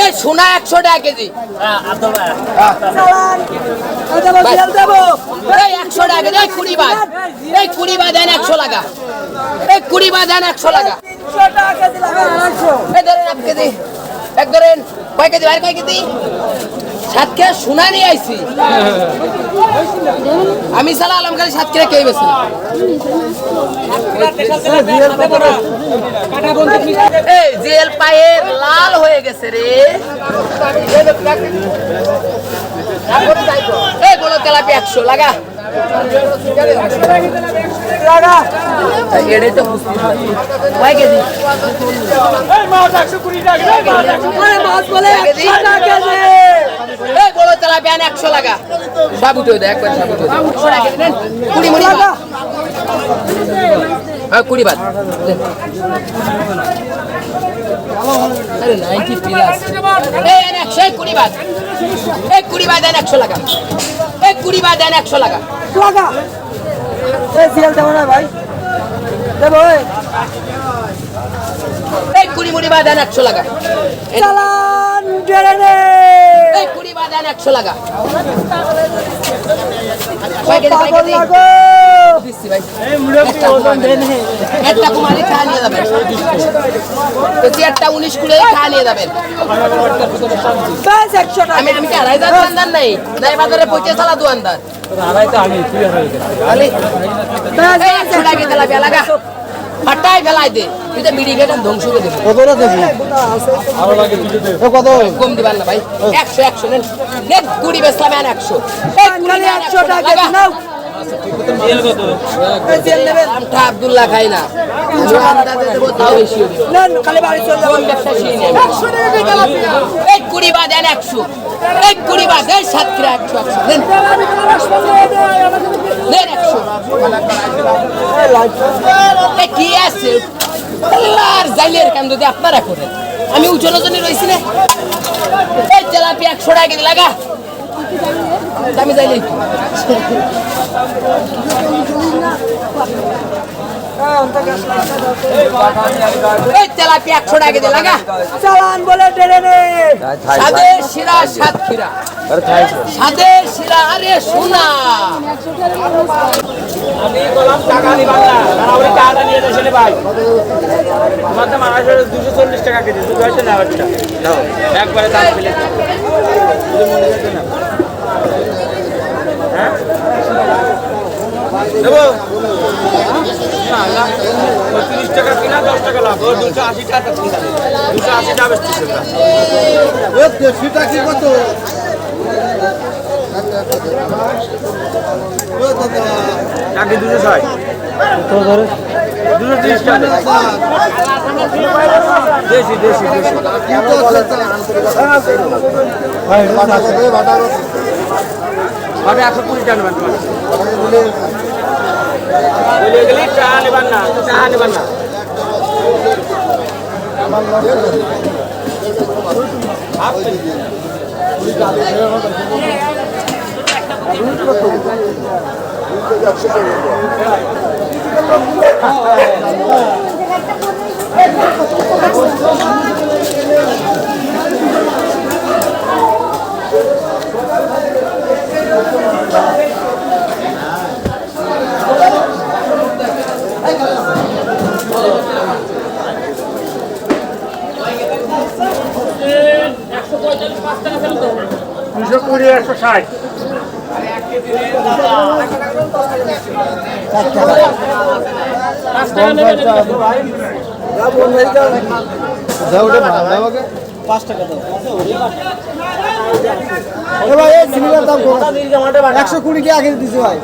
এই সোনা 100 টাকা কেজি। এই 100 টাকা কেজি। এই 20 বাদ, এই 20 বাদ দেন 100 লাগা। এই 20 বাদ দেন 100 লাগা। 300 টাকা কেজি লাগান 100। এই ধরেন 1 কেজি, এক ধরেন কয় কেজি ভাই, কয় কেজি? 7 কেজি সোনা নিয়ে আইছি আমি। সালা আলম খালি 7 কেজি কে বেছে। এই জেল পায়ের লাল হয়ে গেছে রে। এই বড় তেলাপিয়া 100 লাগা। এটাই তো কয় কেজি? এই বড় তেলাপিয়া 100 লাগা। সাবুত হয়ে দেয় একবার, সাবুত হয়ে দেয় 20 মনি। হ্যাঁ 20 বাদ। আরে 90 প্লাস। এই 100, 20 বাদ। এই 20 বাদ দেন 100 লাগা। এই 20 বাদ দেন 100 লাগা। লাগা এই সিরিয়াল দেব না ভাই, দেব। এই 20 মুড়ি বাদ দেন 100 লাগা। চালান ডেরে। এই 20 বাদ দেন 100 লাগা। কয় কেজি, কয় কেজি? দিচ্ছি ভাই। একটা কুমারী খা নিয়ে যাবেন। তো চেয়ারটা 19 কুড়ে খা নিয়ে যাবেন। ব্যাস 100 টাকা। আমি কি আড়াই হাজার দোকানদার নাই, নাই বাজারে পৌঁছে চালা দোকানদার। ব্যাস 100 টাকা তেলাপিয়া লাগা। ফাটাই ফেলাই দে, তুই তো বিড়ি খেয়ে ধ্বংস করে দেবে। কত কম দিবেন না ভাই। 100, 100 নেন। নেন 20 বেচলাম 100। এই 100 টাকা কেজি নাও। আমটা আব্দুল্লাহ খাই না, আমি আন্দাজে দেবো তাও বেশি হবে। নেন খালি বাড়ি চলে যাবেন। ব্যবসা শিখে নেবে। 100 টাকা কেজি তেলাপিয়া। এই 20 বাদ দেন 100। এই 20 বাদ দেন 7 কিলো 100, 100 নেন। নেন 100। এই কি আছে আল্লাহর জাইলের কাম যদি আপনারা করেন, আমি উজ্জ্বল জন্য রইছি না। এই তেলাপিয়া 100 টাকা কেজি লাগা। আমি যাইলে এই তেলাপিয়া 100 টাকা কেজি লাগা। চালান বলে ডেরে নে। সাদের শিরা, সাতক্ষীরা সাদের শিরা। আরে সোনা আমি বললাম টাকা নিবান না, ওই টাকাটা নিয়ে যাচ্ছেন ভাই। তোমার তো মানুষ 240 টাকা কেজি, তুমি হচ্ছে না একটা একবারে দাম ফেলে দেবো না। 30 টাকা কিনা 10 টাকা লাভ, 280 টাকা কিনা 280 টাকা বেশি। সেটা কি কত? টাকি 260, 230 টাকা দেশি দেশি দেশি। ভাবে 120 টাকা নেবেন। বলে গেলি টাকা নেবেন না, টাকা নেবেন না। দুশো 20, 160। দাম 120 কি আগে দিছি ভাই।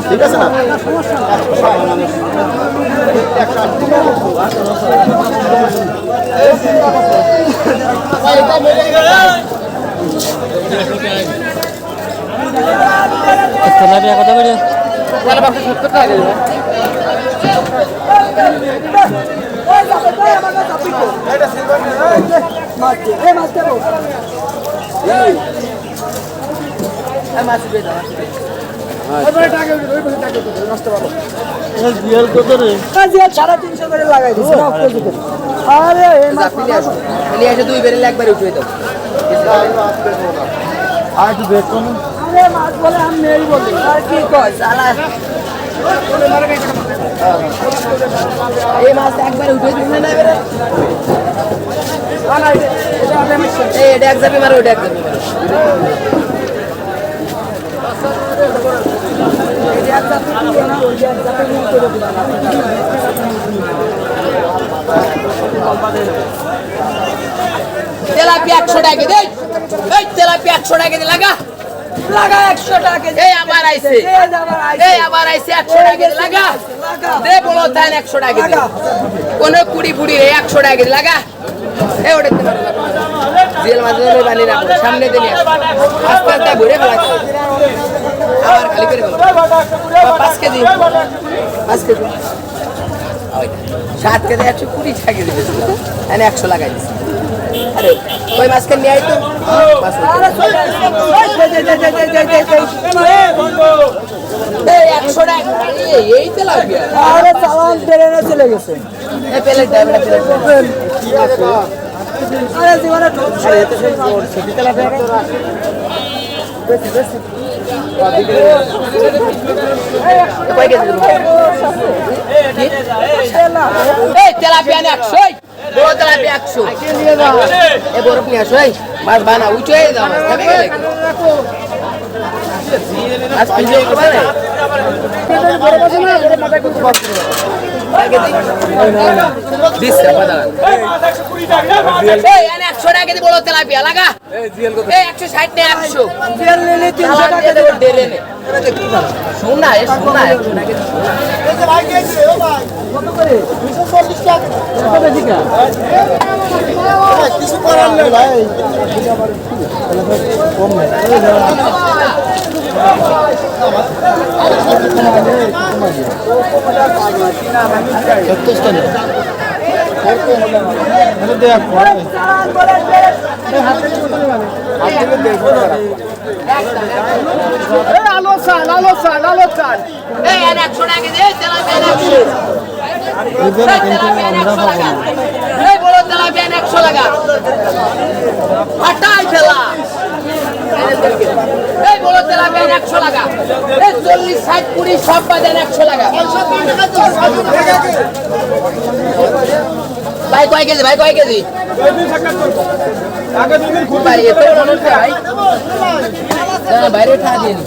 ঠিক আছে না কথা বলে সাড়ে 300 করে লাগাই দিচ্ছে আরে দুই বেরেল একবার উঠে দাও আর একটু দেখুন আরে মাছ বলে আমি নেই বলি আর কি কয় সালা এই মাছ একবার উঠে দিলে না এবারে এটা এক যাবে মারো ওটা এক যাবে তেলাপিয়া 100 টাকা দে এই তেলাপিয়া 100 টাকা দে লাগা লাগা 100 টাকা এই আবার আইছে এই আবার আইছে 100 টাকা দে লাগা দে বলো তাই 100 টাকা দে কোন কুড়ি ফুড়ি রে 100 টাকা দে লাগা এই ওটা জেল মাঝে বানি রাখো সামনে দিন আস্তে আস্তে ভরে ফেলা আবার খালি করে ফেলো 5 কেজি 5 কেজি 7 কেজি 120 টাকা দিবে এনে 100 লাগাই দিছি আরে কই মাছ কে নিয়ে আই তো বাস এই 100 টাকা এই তো লাগবে আরে চালান ট্রেনে চলে গেছে এই প্লেট দাও প্লেট আরে জীবনে ঢুকছে কই কেজি এই তেলাপিয়া 100 বড় তেলাপিয়া 100 এই বরফ নিয়ে আসো এই মাছ বানা উঠে দাও মাছ খাবে গেলে আজ পিজে করবে না দিছে বাদা এই এনে 100 টাকা দি বড় তেলাপিয়া লাগা এই 160 টাকা 100 তেল নিলে 300 টাকা দেব ডেলে নে সোনা এ সোনা 100 টাকা এই যে ভাই গেছে ও ভাই কত করে 240 টাকা কত বেশি কা কিছু করার নেই ভাই কম নেই আলো চাল এই এনে 100 টাকা দে তেলাপিয়া 100 এই বড় তেলাপিয়া 100 টাকা হাটাই ফেলা এই বড় তেলাপিয়া 100 টাকা এই 40 60 20 সব বাদেন 100 টাকা ভাই কয় কেজি ভাই এত মনে ভাই বাইরে ঠা দিন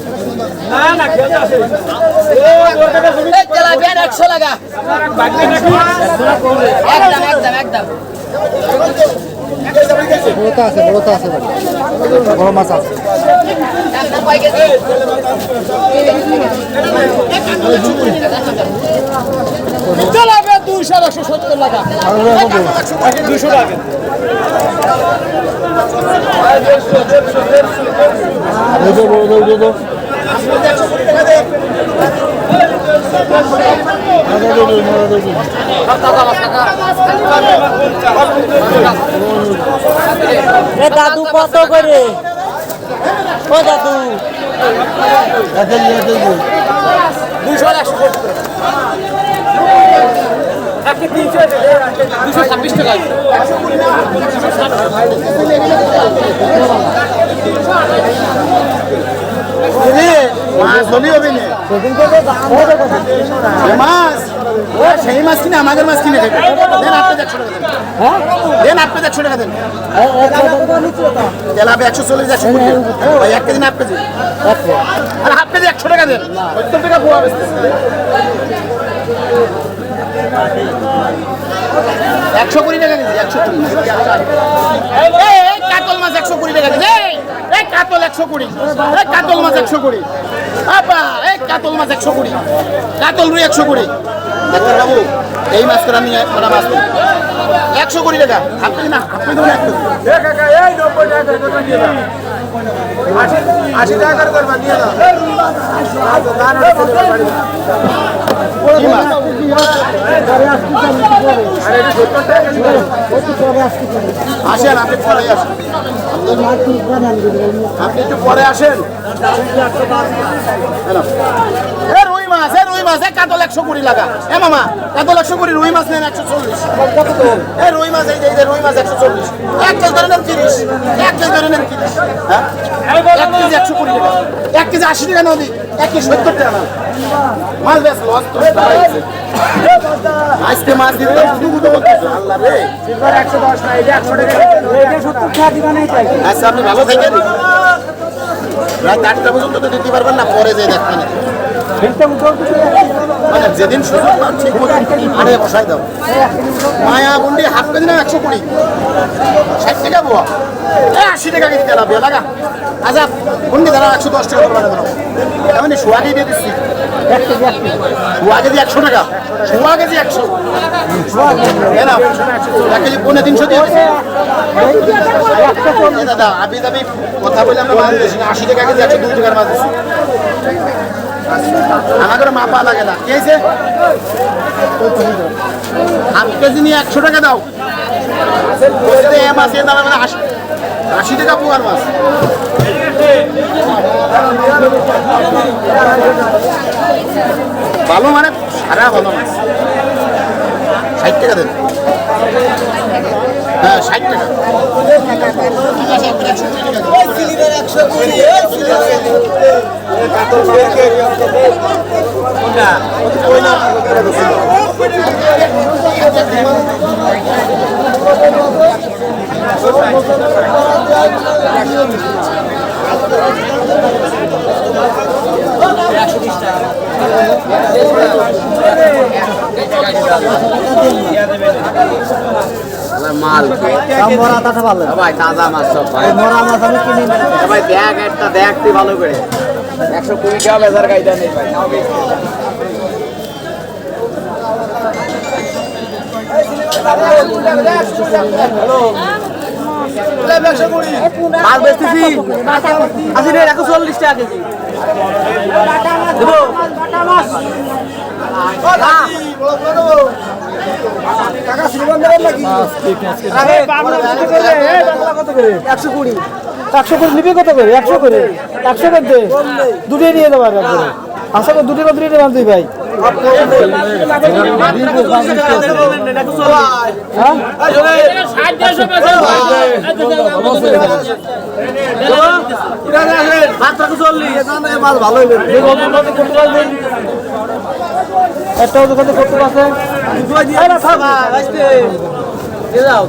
তেলাপিয়া 100 টাকা একদম বড়টা আছে বড় মাছ আছে একদম কয় কেজি তেলাপিয়া 270 টাকা 200 টাকা দাদু কত করে ও দাদু 226 টাকা মাছ হলি হবে না মাছ সেই মাছ কিনে আমাদের মাছ কিনে খাবে দেন আপনি 100 টাকা দেন হ্যাঁ দেন আপনি 100 টাকা দেন তেলাপি 140 120 ভাই 1 কেজি না 1 কেজি আর হাফ কেজি 100 টাকা দেন 70 টাকা পোয়া বেচতেছে 120 টাকা কেজি 120 এই কাতল মাছ 120 টাকা কেজি এই কাতল 120 এই কাতল মাছ 120 আপা এই কাতল মাছ 120 কাতল রুই 120 ডাক্তার বাবু এই মাছ করে আমি ওটা মাছ 120 টাকা আপনি না আপনি দেবেন 1 কেজি এ কাকা এই 90 টাকা করে দিয়ে দাও 80 টাকা করে করবা দিয়ে দাও আচ্ছা দানা কি মাছ আরে 70 টাকা দিও আসেন আপনি পরে আসেন আপনি একটু পরে আসেন হ্যালো এ রুই মাছ এ কাতল 120 লাগা এ মামা কাতল 120 রুই মাছ নেন 140 এ রুই মাছ এই যে রুই মাছ 140 এক কেজি ধরে নেন 30 এক কেজি ধরে নেন 30 হ্যাঁ এক কেজি 120 টাকা এক কেজি 80 টাকা নদী এক কেজি 70 টাকা মাছ বেশ লস তো আজকে মাছ দিতে গুদু করতেছে আল্লাহ রে 110 না এই 100 টাকা এটা 70 টাকা দিবা নাই তাই আচ্ছা আপনি ভালো থাকেন রাত 8টা পর্যন্ত তো দিতে পারবেন না পরে যাই দেখবেন মানে যেদিন সুযোগ পান ঠিক মতো আরে বসাই দাও মায়া বন্ডি হাফ কেজি না 120 60 টাকা বোয়া 80 টাকা কেজি তেলা বিয়া লাগা আচ্ছা বন্ডি দাঁড়াও 110 টাকা করে দাঁড়াও আমি সোয়াগে দিয়ে দিচ্ছি সোয়া কেজি 100 টাকা সোয়া কেজি 100 না 1 কেজি 350 দিয়ে দিচ্ছি দাদা আমি দাবি কথা বলে আমরা মাছ দিচ্ছি 80 টাকা কেজি 102 টাকার মাছ দিচ্ছি আমাদের মাপা লাগে না কি হয়েছে হাফ কেজি নিয়ে 100 টাকা দাও মাছের দাম 80 টাকা পোয়ার মাছ ভালো মানে সারা ভালো মাছ 60 টাকা দেন হ্যাঁ 60 টাকা মাল মরা তাটা ভালো ভাই তাজা মাছ সব ভাই মরা মাছ আমি কিনি ভাই দেখ একটা দেখতে ভালো করে 120 টাকা বাজার কায়দা নেই ভাই নাও বেশি মাছ বেচতেছি আসি রে 140 টাকা কেজি দেবো টাকা শ্রীমান দেবেন নাকি 120 নিবি কত করে 100 করে 100 করে দে দুটোই নিয়ে দেবো একবারে আশা করি দুটো বা দুটো মাছ দিই ভাই মাছ ভালো একটা দোকানে করতে পারছে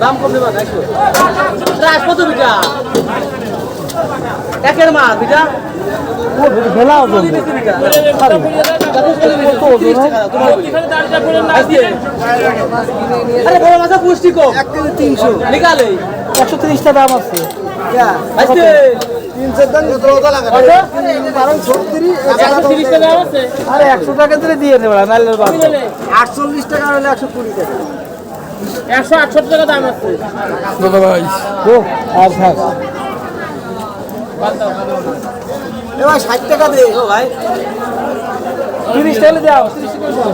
দাম কম দেবা কত বিটা একের মাছ বিটা বেলা ওজন আরে বড় মাছ পুষ্টি কম 1 কেজি 300 নিকালে 130 টাকা দাম আছে আজকে 300 দাম কত লাগে কারণ 36 টাকা আছে আরে 100 টাকা দিলে দিয়ে দেব নালের বাদ 48 টাকা হলে 120 টাকা 168 টাকা দাম আছে দাদা ভাই ও আর থাক এ ভাই 60 টাকা দে ও ভাই 30 টাকা দাও 30 টাকা দাও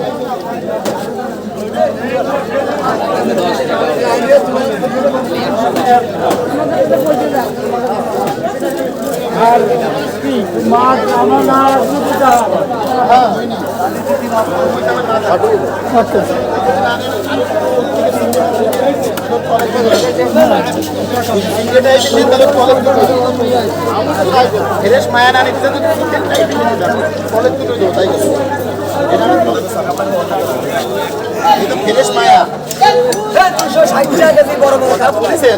আর কি মাছ আমার না দুটা হ্যাঁ আচ্ছা ফ্রেশ মায়া না নিতে তো এই তো ফ্রেশ মায়া 260 টাকা কেজি বড় বড় কাপ বলেছেন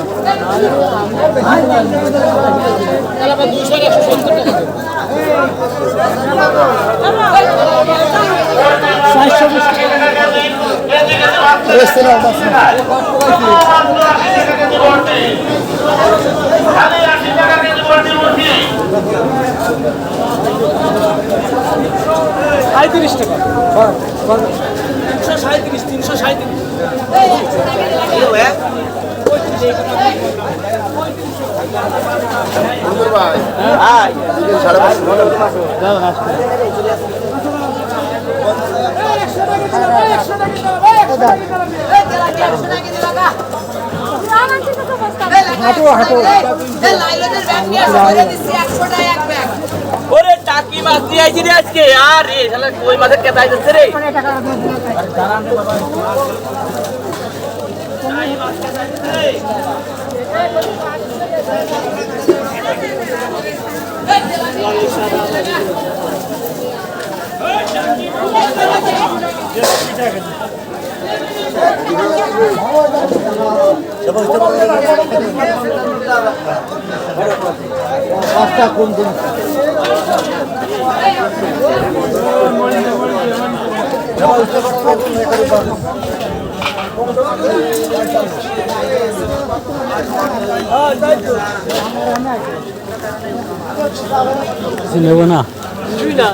ভাই সাড়ে 100 টাকা এক ব্যাগ। ওরে টাকি মাছ দিয়ে আইছি রে আজকে আরে শালা কই মাছের কেতা আইছে রে পাঁচটা কোন দিন নেব না100